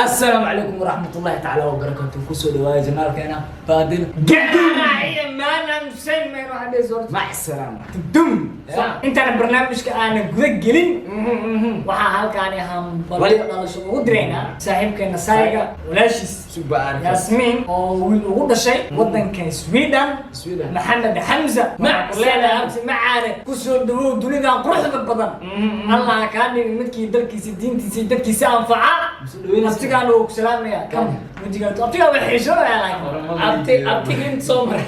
السلام عليكم ورحمة الله تعالى وبركاته. كسو دوايا جنال كينا فادل ما أنا مسلم ما يروح عليه زورت مع السلامة. دم أنت أنا برنامج كأنا جذق جلين وحال كان يهم ولي- بلد شو ودرينا صاحب كنا سايقة ولا شيء سبحان ياسمين وده شيء ودن كان سويدن سويدن. محمد حمزة مع لا معانا كسر دو دنيا قرح بالبدن الله كان مدكي دركي سدين تسيدكي سانفعة أبتكالو سلام يا كم أبتكالو بالحشرة يا لك أبتيجين صومر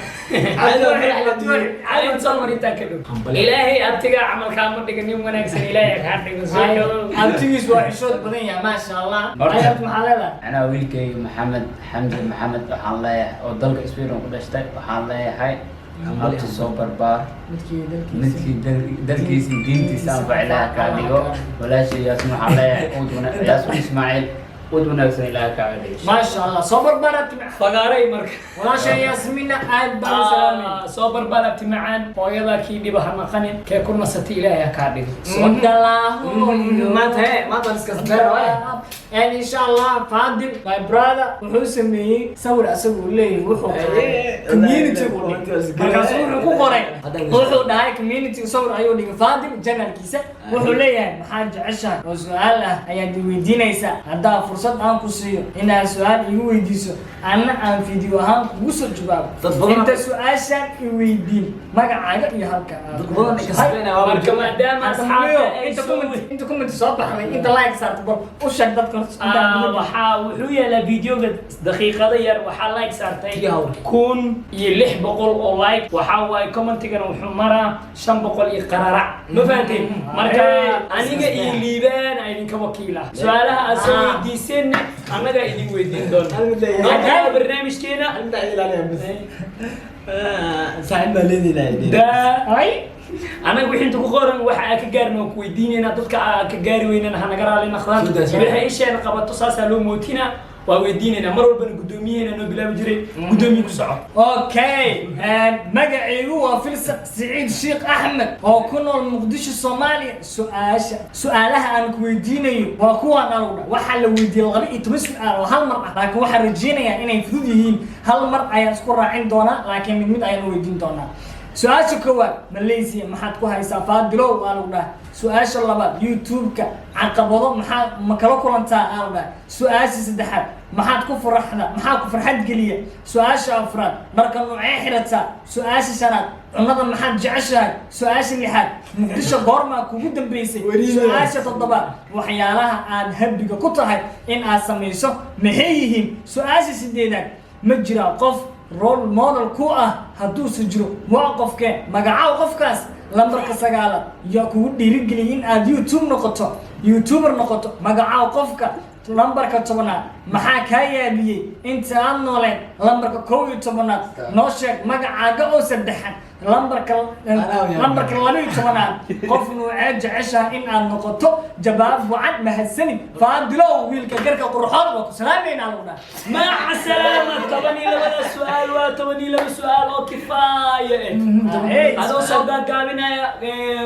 عين صومر يتأكدوا إلهي أبتيجا عمل كامل دقني ونكسر إلهي كان دقني أبتكيس وحشود بدنيا ما شاء الله أيات محللة أنا ويلكي محمد حمزة محمد waxaan leeyahay oo dalka Sweden ku dhashtay waxaan leeyahay abti soo barbaar midkii dalkiisa diintiisa aan facilaa ka dhigo walaashay yaasmin waxaan leeyahay yaasmin Ismaaciil ud wanaagsan ilaaha ka dhigo ما شاء الله صبر بلد فقاري مرك ولا شيء ياسمين عاد بلد صوبر بلبتي معان hooyada kii dhiba ha maqanin kee ku nasatay ilaahay ka dhigo صد الله ما تهي ما تنسكت بيرا and إن شاء الله فاضل my brother وحو سميه سوي أسوي ليه وحو community markaas wuxuu ku qoray wuxuu dhahay community sawir ayuu dhigay faadil janalkiisa wuxuu leeyahay maxaa jeceshahay oo su'aal ah ayaad weydiinaysaa haddaa fursad aan ku siiyo inaad su'aal igu weydiiso anna aan video ahaan kugu soo jawaabo inta su'aashaan i weydiin magacaaga iyo halka marka maadaama asxaabta inta comment soo baxday inta like saarto bal u sheeg dadka waxaa wuxuu yeelaa videoga daqiiqada yar waxaa like saartay 1600 oo like waxaa waaye commentigana wuxuu maraa 500 iyo qararac ma fahanteen marka aniga iyo liibaan idinka wakiila su'aalaha aad soo weydiiseen annaga idin weydiin doona barnaamijkeena صاحب الذي لا يدري ay anaga wixii inta ku qoran waxa aan ka gaarno ku weydiinayna dadka aan ka gaari weynana hanaga raali naqdaan wixii isheen qabato saasa loo mootina waa weydiinayna mar walba gudoomiyeena noo bilaabi jiray gudoomiye ku soco okay magacaygu waa filsan Saciid Sheekh Axmed oo ku nool Muqdisho Soomaaliya su'aalaha aan ku weydiinayo waa kuwa dhalowda waxa la weydiiyay 12 su'aal oo hal mar ah laakiin waxa rajeenayaa inay fudud yihiin hal mar ayaan isku raacin doonaa laakiin mid ayaan weydiin doonaa سؤال كواد ماليزيا ما حد كوها يسافر دلو قالوا ده سؤال شلبات يوتيوب كا عقبضة ما كلو كلام قالوا ده سؤال سدحات ما حد كفر حدا ما حد كفر حد قليل سؤال أفراد مركب نوعين حرتها سؤال سنة النظر ما حد جعشها سؤال اللي حد مقدش قرما كوجود بريسي سؤال تطبع وحيالها عن هبدك كترها إن أسميسه مهيهم سؤال سديدك مجرى قف رول موديل كو هادو سجرو موقفك مغعاو قفكاس لمبرك سغالا يا كو ديريغلين اد يوتيوب نقطه يوتيوبر نقطه مغعاو قفكا لمبرك 10 maxaa ka yaabiyay inta aan nooleen lambarka 12 noo sheeg magacaaga oo saddexan lambarka 12 qof nuucee jeceshahay in aad noqoto jawaab wacan mahadsanid faadilow wiilka garka qurxoon waa ku salaamayna lawda مع السلامة طبني لبدا سؤال وطبني لبدا سؤال كفاية هذا سؤال قابلنا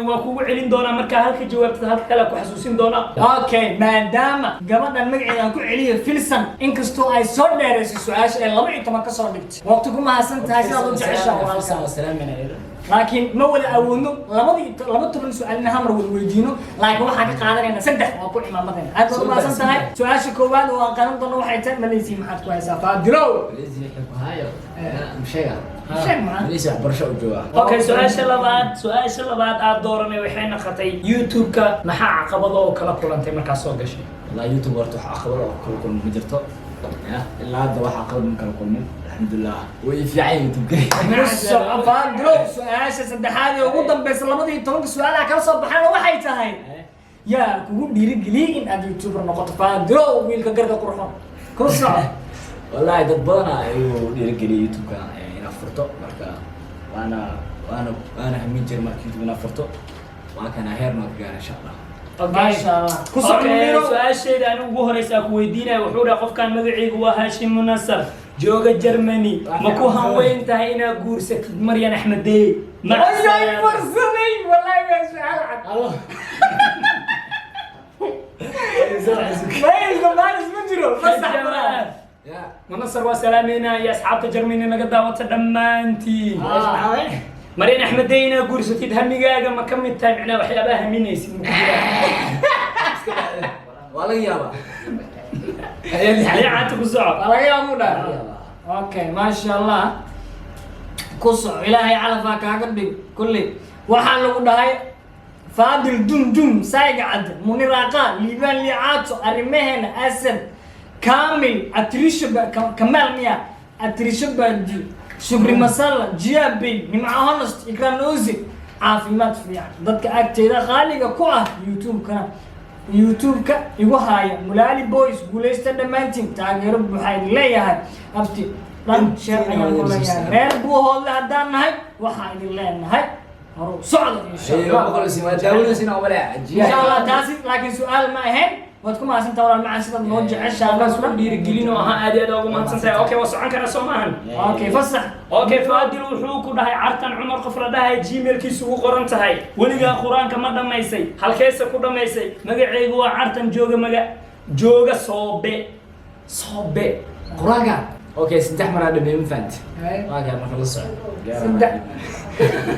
وكو علين دونا مركا هلك جوابت هلك كلا كو حسوسين دونا اوكي ما دام gabadhan magaceeda ku celiyo filsan inkastoo ay soo dheereysay su'aasha ee 12 ka soo dhigtay waqtigu ma hasan tahay sida loo jeceshaa walaalka سلامنا laakiin ma wada awoodno laba toban su'aalna hamar wada weydiino laakiin waxaan ka qaadanayna saddex waa ku imaamadeen aad baad u baahan tahay su'aasha koowaad oo aan qaran doono waxay tahay Malaysia maxaad ku haysaa faadilow هاي مشيها sheeg macaan ليش برشا وجوها اوكي سؤال شلبات aad dooranay waxay naqatay youtube-ka maxaa caqabado oo kala kulantay markaa soo gashay والله يوتيوب ورتو عقبة كل مجرته إلا هذا واحد عقبة من كل الحمد لله وفي عين يوتيوب faadilow su'aasha saddexaad ee ugu dambaysa 12 su'aalaha kala soo baxana waxay tahay yaa kugu dhiirigeliyay in aad youtuber noqoto faadilow wiilka garka qurxoon ku soco والله dad badan ayuu dhiirigeliyay youtube-ka inaan furto marka waana hamin jiray marka youtube inaan furto waa kana heer ma gaar insha Allah ما شاء الله اوكي سؤال أنا ugu horeysa ku weydiinay wuxuu dhahay qofkan magaciigu waa Hashim Munasar jooga Germany ma ku hanweyn tahay inaad guursatid Maryan Axmedey ma ay farsamay wallahi ma su'aal cad maalis ma jiro fasax badan يا منصر وسلامينا يا اصحاب تجرمين naga daawata dhamaantiin marina axmed deyna guursatid hamigaaga ma ka mid tahay macnaa waxyaabaha haminaysid ma ku jiraan والله يابا liicaanta ku soco laga yaabo dha okay ma sha Allah ku soco ilaahay calafaa kaaga dhig kulli waxaa lagu dhahay faadil dum sayga cad muniraqa liban liicaato arimaheena asad كامل اتريشبا كمال ميا اتريشبا دي شبري مسلا جيابي نمع هونست اكرام نوزي عافيمات فيها dadka agteeda qaaliga ku ah youtube-ka igu haya mulali boys guuleysta dhamaantiin taageero buuxay leeyahay abti dhan share ayaan ku leeyahay reer buu hoole hadaan nahay waxa idin leenahay haro socdo insha Allah بقول اسمه داوود سينا ولا إن شاء الله تاسي لكن سؤال ما هين وتكون مع سنت ولا مع سنت نوجع عشان bas ku dhiirigelino ahaa aad iyo aad ugu mahadsantahay okay waa socon kara soo maahan اوكي فصح okay faadil wuxuu ku dhahay cartan cumar qof la dhahay gmailkiisu ugu qoran tahay weligaa quraanka ma dhamaysay halkeesa ku dhamaysay magacaygu waa cartan jooga soobe قراقة اوكي سدح مرة دبي فهمت واقع ما خلص صدق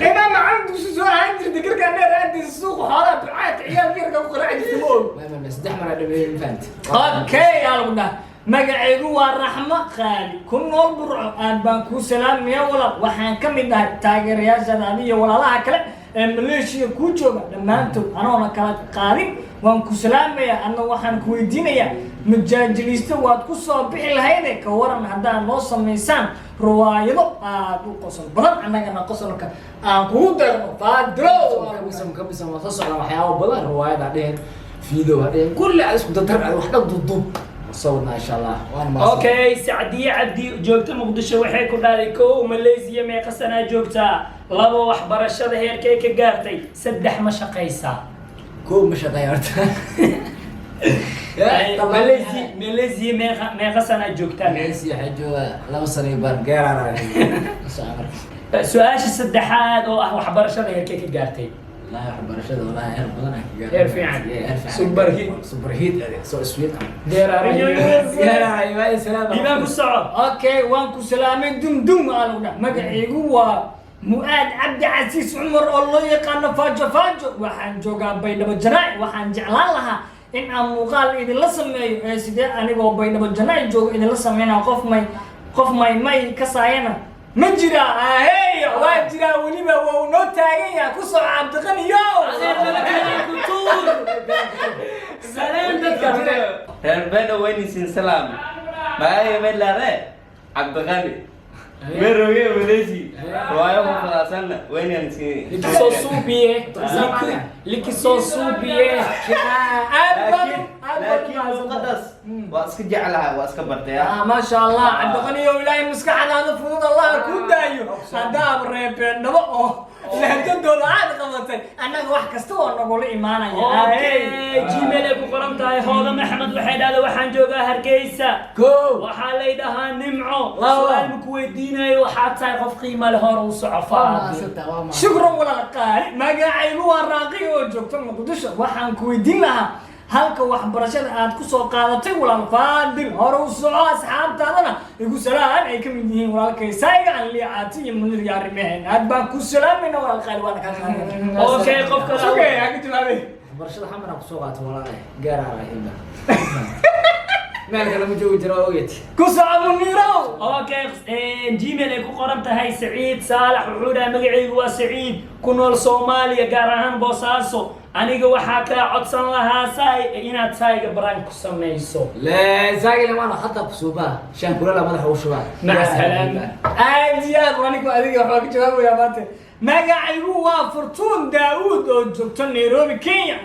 إمام عنده شو عندي ذكر كان عندي السوق هذا بعات عيال غير قبل قراعة الثمون ما سدح مرة دبي فهمت اوكي يا لقنا magacaygu waa raxmo qaali ku nool burco aad baan kuu salaamaya walaal waxaan ka mid ahay taageerayaashada adiyo walaalaha kale ee maleeshiya kuu jooga dhammaantood anoona kala qaadin waan ku salaamayaa adna waxaan ku weydiinayaa majaajiliista waad ku soo bixi lahayde ka waran haddaad noo samaysaan riwaayado aad u qosol badan annagana qosolka aan kugu darno faadilo كم تصعد وحياة بدل رواية بعدين فيديو بعدين كل اسكو تتر وحده ضد صورنا ان شاء الله وانا ما okay sacdiye cabdi joogta muqdisho waxay ku dhaalay kow malaysia meeqa sana joogtaa labo waxbarashada heerkee ka gaartay saddex ma shaqaysaa كوب مش غيرت malaysia meeqa sana joogtaa ميسي حجو لو سنه بار غير انا su-aasha saddexaad oo ah waxbarashada heerkee ka gaartay لا يحب رشد ولا يعرف بدنا هير في عن. سوبر هيت. سوبر هيت سو سويت deeraariyo سلام imaan ku soco اوكي وان كو سلامي دم انا مغعيغو وا مؤاد عبد عزيز عمر الله يقان فاجو waxaan joogaa baydhabo janaac waxaan jeclaan lahaa in aan muuqaal idin la sameeyo ee sidee anigoo baydhabo janaac joogo idin la sameynaa qof may ka saayana ma jira ahey waa jira weliba waa noo taagan yahay ku soo cabdiqani yo salaan dadka reer beena weynisiin salaam magacayga meydlaare cabdiqani meroge welesi waayo ku fadaasanna weynansiin likisoo suubiye laakiin luqadaas waa iska jeclaha waa iska bartaya ما شاء الله cabdiqani yo ilaahay maskaxdaada fudud allah ku daayo hadaab reebeen dhabo oo lahdooda aad qabatay annaga wax kasta oo nagula imaanaya gmail ay ku qoran tahay hooda maxamed waxay dhahday waxaan joogaa hargeysa waxaa laydhahaa nimco su-aal ma ku weydiinayo waxaa tahay qof qiima leh hore u soco shukran walaal qaali magacaygu waa raaqi oo joogta muqdisho waxaan ku weydiin lahaa halka waxbarashada aad ku soo qaadatay walaal faadil hore u soco asxaabtaadana igu salaan ay ka mid yihiin walaalkay sayga aan liicaati iyo munir iyo arrimaheen aad baan ku salaamayna walaal qaali waana kaa qaadanay okay qofka okay aga jawaabay برشاد حمرا كسوقات ولا غير على هنا مالك لما جو جرا ويت ku soco munirow okay gmail ay ku qoran tahay saciid saalax wuxuu dhahay magacaygu waa saciid ku nool soomaaliya gaar ahaan boosaaso aniga waxaa kaa codsan lahaa inaad sayga baraan ku samayso لا زاغي لما انا حتى بسوبا شان كلها مدح وشبا مع السلامه aad iyo aad anigu adiga waxaa ka jawaabayaa maanta magacaygu waa furtuun daawud oo joogta nairobi kenya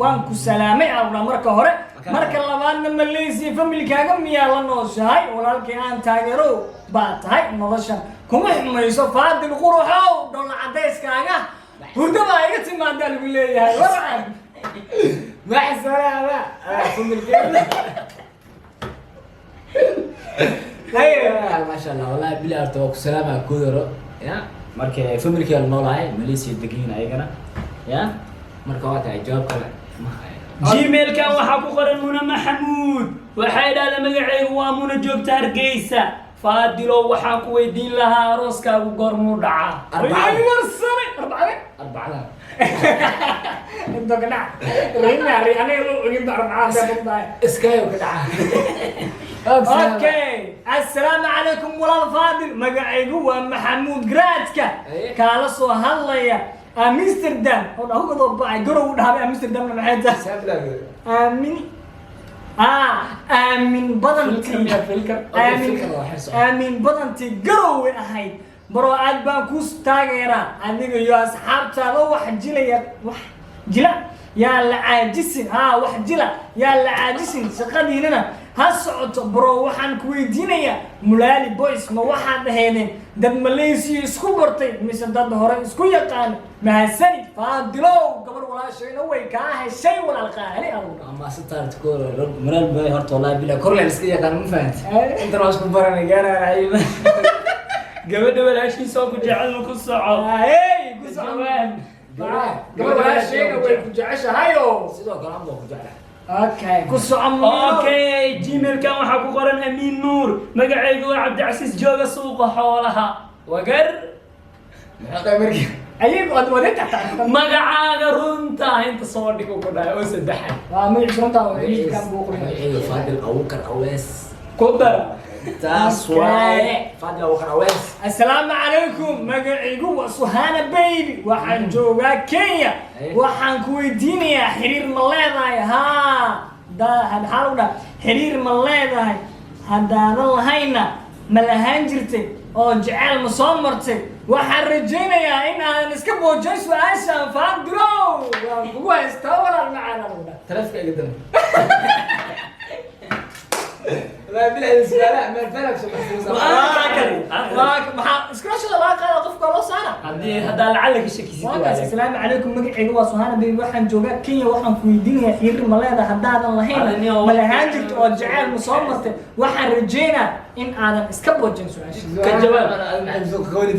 waan ku salaamay awla marka hore marka labaadna malaysia familkaaga miyaa la nooshahay walaalkay aan taageero baa tahay nolosha kuma xumayso faadil quruxow dholla cadayskaaga hurdo baa iga timaadaa lagu leeyahay warcan مع السلامة familkaaga ما شاء الله والله بلا ارتوك سلامة كودرو يا marka familkii la noolahay Malaysia degan ayagana ya marka waa tahay jawaab kale ma hayo جيميل كان وحكو قرن منى محمود وحيد هذا مقعي هو منى جوب تارجيسا فادلو وحكو ويدين لها روسكا وقرمو دعا 4 سنة 4 انتو قناع رينا انا يقول 4 سنة اسكايو كدعه اوكي السلام عليكم ولا فاضل مقعي هو محمود جراتكا كالا سو هلايا امستردام هو ضبعي قرو دهبي امستردام maxay سابلا امين امين بدنتي امين بدنتي قرو ahayd baro aad baan ku taageeraa adiga iyo asxaabtaada wax jila yaa la caajisin wax jila yaa la caajisin shaqadiinana ha socoto bro waxaan ku weydiinayaa mulaali boys ma waxaad ahaydeen dad Malaysia isku bartay mise dad hore isku yaqaan mahadsanid faadilow gabar walaashayna way ka heshay walaal qaali ama sataart koor muraal bay horta wallahi bila korle iska yaqaan ma fahanti inta wax ku baranay gaaraay gabadha walaashii soo ku jecel ku soco ku socon gabar walaashayna way ku jeceshahayo sidoo kale aan ku jecelahay اوكي كسعم اوكي جيميل كان وحكو قرن امين نور مقعيقو عبد العزيز جوغا سوق حولها وقر maxaa markii ايغو اد وديت مقعاقا رونتا انت صورك وكدا او سدحي ما يسونتا كان بوقري فادل أبوكر أويس قدر تاسواي فادل أبوكر أويس السلام عليكم مقعيقو سهانا بيبي وحن جوغا كينيا وحن كويدينيا حرير مليداي ها دا هاد حالودا حرير مليداي هادان لهينا ملهان جرتي oo jecel ma soo martay waxaan rajaynayaa in aan iska boojay su'aashan faadrow waan kugu haystaa walaal macaan تلفك قدام لا بلا سؤال ما فلك شو اسكراش لا قال قفك لو سنه هذا لعلك الشكي السلام عليكم مقعيقو waa Suhana Baby waxaan joogaa Kenya waxaan ku weydiinayaa xiriir ma leedahay hadaadan lahayn ma lahaan jirto oo jecel ma soo martay waxaan rajaynaa in aadan iska boojin su'aasha ka jawaab ana asuuq qawli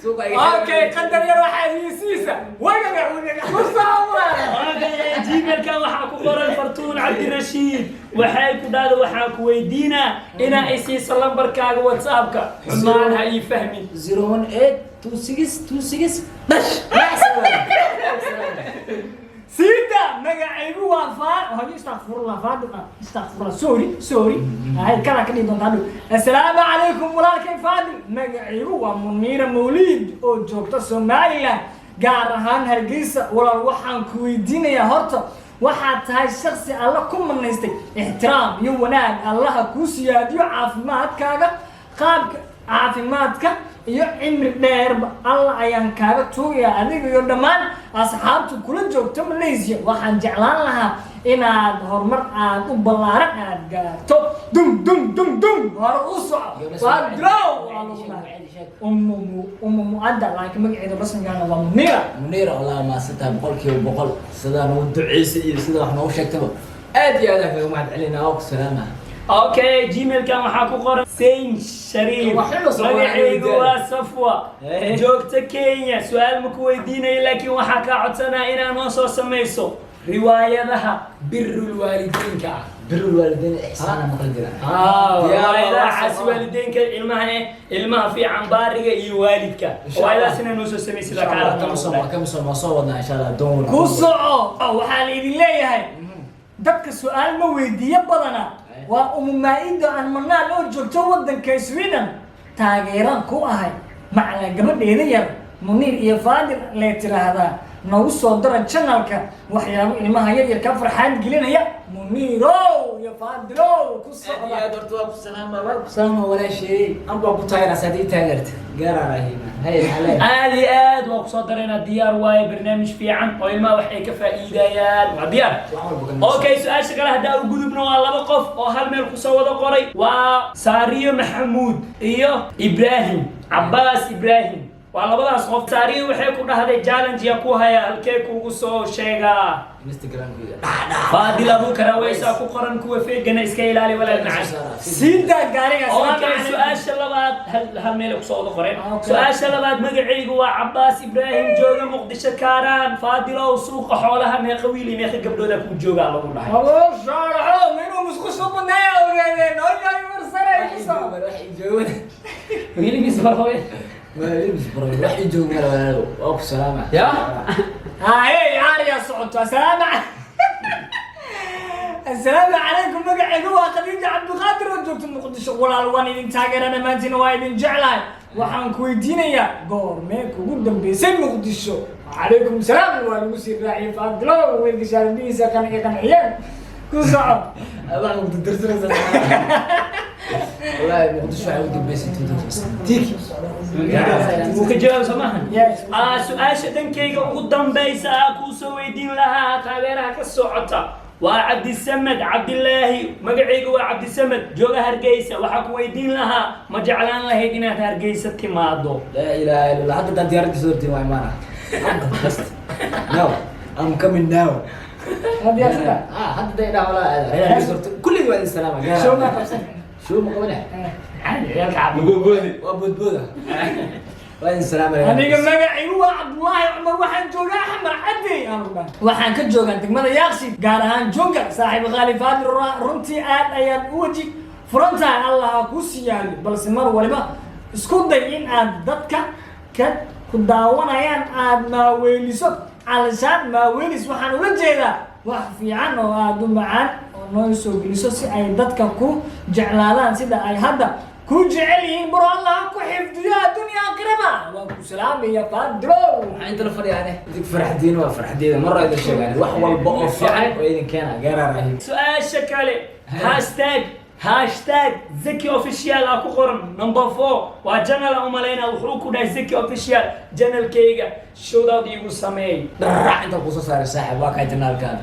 suuq ay اوكي قدر يا واحد يسيسه وين جيميل كان وحكو قرن فرتون عبد الرشيد waxay ku dhaado waxaan ku weydiinaa inaa ay siiso lambarkaaga WhatsApp-ka xumaan ha ii fahmin 0182626 dash سيدا مقعيقو وافار هاي استغفر الله فاطمة استغفر الله سوري هاي كلا كني دون تادو السلام عليكم ولكن فاطمة مقعيقو ومنيرة موليد او جوكتا سوماليلا قارهان هرقيسة ولا وحان كويدين يا هرطة waxaad tahay shakhsi alla ku manaystay ixtiraam iyo wanaag allaha ku siyaadiyo caafimaadkaaga qaabka caafimaadka iyo cimri dheerba alla ayaan kaaga tuugayaa adiga iyo dhammaan asxaabta kula joogta Malaysia waxaan jeclaan lahaa inaad horumar aad u ballaaran aad gaarto dum hore u soco waa drow أم مؤدى لكن مقعد الرسم يعني هو منيرة والله ما ستها بقول سدا نود عيسى سدا إحنا وش يكتبوا أدي هذا في واحد علينا أوك سلامة اوكي جيميل كان وحكو قرن سين شريف مقعيقو صفوة جوجتا كينيا سؤال مكويديني لكن وحكا عدسنا إنا نوصو سميسو رواية لها بر الوالدين كا بر الوالدين إحسانا مقدرا رواية حس والدينك علمها في عنبارك إي والدك وإذا سنة نوصو سميسو لك على كم سنة صوّدنا إن شاء الله دون كوسعو وحالي بالله هاي دبك السؤال مويدية بدنا وأم مائدة عن منا لو جوجو ودن كسويدن تاغيران كو هاي معنا قبل إيدير منير إيا فادر ليتر هذا نوصو درن channelka waxyaabo ilmaha yar yar ka farxaan gelinaya منيرو يا فادرو كوسعو يا دكتور سلام ولا شيء أبغى بطايرة سادي تاجرت قرار هنا هاي الحلال آدي آد وقصدرنا ديار واي برنامج في عن وإلما وحي كفائديات وديار أوكي سؤال شكله هدا وجودنا والله بقف وهالميل قصوى قري وسارية محمود إيوه إبراهيم عباس إبراهيم waa labadaas qof saariyo waxay ku dhahday challenge ya ku haya halkee kugu soo sheegaa Instagram-kayga. Faadil Abuukar Aweysa ku qoran kuwa feegana iska ilaali walaal macaan siinta gaariga okay su'aasha labaad hal meel ku soo qoreen su'aasha labaad magacaygu waa Cabbaas Ibrahim jooga Muqdisho Kaaraan Faadilow suuqa xoolaha meeqa wiili meeqa gabdhooda ku jooga lagu dhahay halo sharaxo minuu musqusho banaya ogeeyeen hooyay marsaray Waxay joogaan. wiiligiis barhooy Waxay joogaan walaalo. Waa ku salaama. ya هاي عارية صوت السلام عليكم مقعد هو خديجة عبد القادر وجبت مقدش ولا الوان إذن تاجر أنا ما أنتي وايد جعلان وحن كويدينا يا قرمك وقدم بيسن مقدش عليكم السلام والمسير راعي فاضلو وين كشان بيسا كان عيان كل صعب أنا كنت درس والله مقدش عاود بس تيجي. ممكن جواب سماحة يا سؤال شدنكيga ugu dambaysa ku soo weydiin lahaa taageeraha ka socota waa Cabdi Samad Cabdilaahi magacaygu waa Cabdi Samad jooga Hargeysa waxa ku weydiin lahaa ma jeclaan lahayd inaad Hargeysa timaado لا إله إلا الله. حتى ديارتي صورتي معي معنا. Now I'm coming now. هذه يا سيدة حتى ده ولا صورتي كل يوم السلام. شو ما تفصل شو مقولة؟ عادي يلعب وابود بودا. وين السلام عليكم. أنا مقعي هو عبد الله عمر waxaan joogaa xamar caddi waxaan ka joogaa degmada Yaaqsi gaar ahaan jooga saaxiib Khalid Fadil runtii aad ayaan u waji furantahay Allah ku siyaali balse mar waliba isku day in aad dadka ka ku daawanayaan aad ma weeliso علشان ما ويلس waxaan ula jeedaa wax fiican oo aad u macaan oo noo soo geliso si ay dadka ku jeclaadaan sida ay hadda ku jecel yihiin baro Allah ku xifdiyo dunya aakhiraba waa ku salaamaya Fadilo أنت الفرق يعني. ديك فرحتين وفرحتين مرة إذا شيء يعني واحد والبقى فعل وإذا كان غير رهيب. سؤال شكله هاشتاج زكي اوفيشال اكو قرن نمبر 4 وجنال امالينا وحو كدا زكي اوفيشال جنال كيغا شو داود يغو سمي درع أنت خصوصا صار ساحب واقع جنال كان.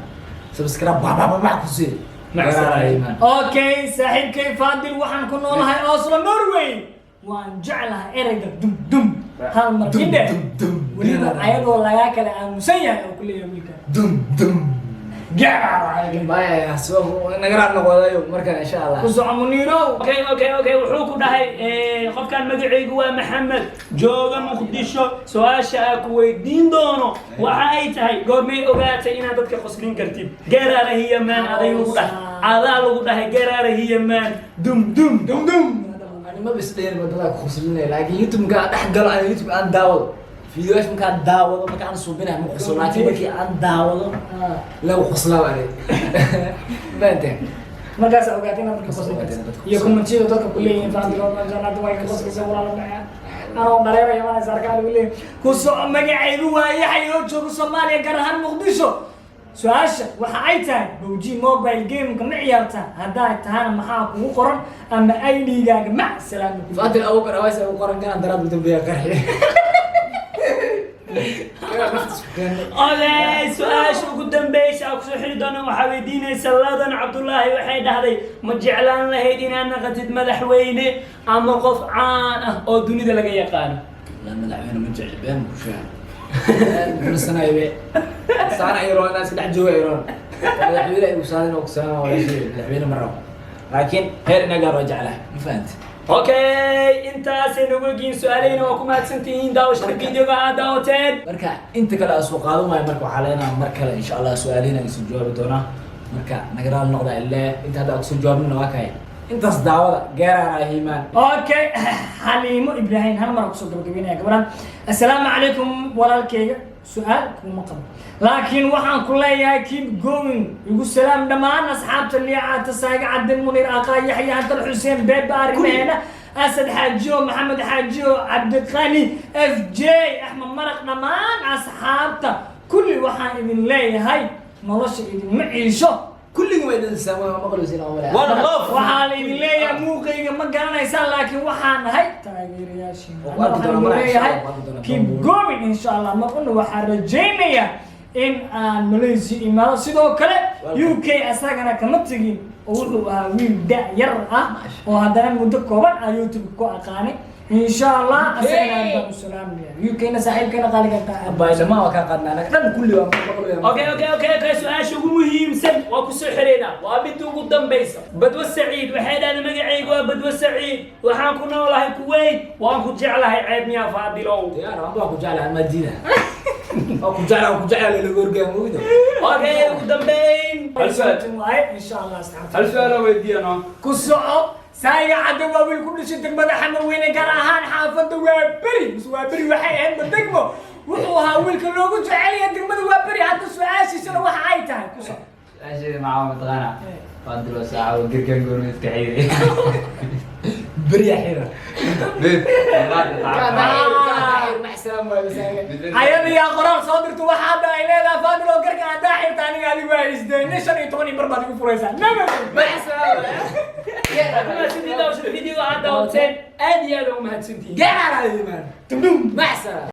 سبسكرايب بابا كوسي. مع السلامة. اوكي صاحب كيف فاضل waxaan ku noolahay Oslo Norway waan jeclahay erayga dum dum hal mar kida waliba ayadoo laga kala aamusan yahay oo kulliya wiilka دم. ما يا سوى نقرأ نقول مركز إن شاء الله. كوسو منيرو اوكي وحو كدهي qofkan magacaygu waa Maxamed jooga Muqdisho su'aasha ku weydiin doono waxa ay tahay goormay ogaatay inaad dadka qoslin kartid geeraara hiyamaan aday ugu dhahay adaa lagu dhahay geeraara hiyamaan dum أنا ما بستدين بدل خصوصية لكن يوتيوب قاعد أحقر على يوتيوب عن داود فيديوهات مكان داود مكان صوبينها مخصوصات مكي عن داود لو خصلا عليه بعدين markaas ogaateen marka qosolkaas iyo commentiyo dadka kulleeyeen Fadilo ma jannada way ka qoslaysaa walaalo macaan anoo dareerayo ma sarkaan wili ku soo magacaygu waa Yaxay oo jooga Soomaaliya gaar ahaan Muqdisho su'aasha waxa ay tahay bawji mobile game ka ciyaarta hadaa tahana maxaa kugu qoran ama ID-gaaga ma salaam فاضل أبوك روايس أبو قرن كان دراب بدبي قرحي okay su'aasha ugu dambaysa ku soo xiri doona waxa weydiinaysa Ladan Cabdullaahi waxay dhahday ma jeclaan lahayd inaad naqatid madaxweyne ama qof caan ah oo dunida laga yaqaan لا مدعوين من جعل بين وشان من السنة يبي صار عيرون الناس قاعد جوا عيرون مدعوين أي وصالين وقسام ولا شيء مدعوين مرة لكن غير نقدر رجع له ما فهمت okay intaasay nagu geyn su'aalayna waa ku mahadsantihiin daawashada videoga aad daawateen marka inta kale asoo qaado maayo marka waxaa leenahay mar kale insha Allah su'aaliina isu jawaabi doonaa marka nagaraal noqda ilaa inta hadda aad soo jawaabina waa kay intaas daawada gaaraan hiimaan okay Xaliimo Ibrahim hal mar ku soo gabagabeynaya gabadhan assalaamu calaykum walaalkayga su'aal kuma qabo laakiin waxaan ku leeyahay keep going igu salaam dhamaan asxaabta liicaata saaga cabdi munir aqaa Yaxya Hantar Xuseen Bebaari Meena أسد حاجو محمد حاجو عبد الغني FJ أحمد مرق dhamaan asxaabta kulli waxaan idin leeyahay nolosha idin maciisho كل يوم إذا سوى ما قالوا زين عمره waxaan idin leeyahay muuqayga ma garanaysaa laakiin waxaan ahay taageerayaashiin waxaan leeyahay keep going insha Allah ma qulna waxaan rajaynayaa in aan Malaysia imaado sidoo kale UK asagana kama tagin oo wuxuu ahaa wiil da' yar ah oo haddana muddo kooban ah YouTube ku aqaanay ان شاء الله اسئله السلام يمكن صاحبكنا قال لك باي لما وكان قدنا انا دم كل يوم اوكي سؤال شو مهم سن واكو سحرينا وابدو قدام بيسا بدو السعيد وحيد انا مقعيق وبدو السعيد وحان كنا والله كويت وانكو جعلها عيبني يا فاضلو يا انا ما كنت على المدينه اكو جعل اللي غورغا مويدو اوكي قدام بين ان شاء الله استعمل هل سؤال ودي انا كسعو سايق عدو ويل كل شيء دغمه حمل وين كراهان حافظ وابري بس وابري waxay ahayd badagmo wuxuu ahaa wiilka loogu jecel yahay degmada waabari hadda su'aashiisana waxa ay tahay ku soo أشي معاه متغنى فادلو ساعة وقرقن قولوا كحيري بريا حيرة ayada yaa qoraal soo dirto waxaad ay leedahay faadilo garka aan daaxir taani gali waa isdeeyay 15 bar baad igu furaysaa naba ما سيدي داوش الفيديو هذا وتين ادي هذا وما هتسنتي قاعد على اليمان تمدم مع السلامة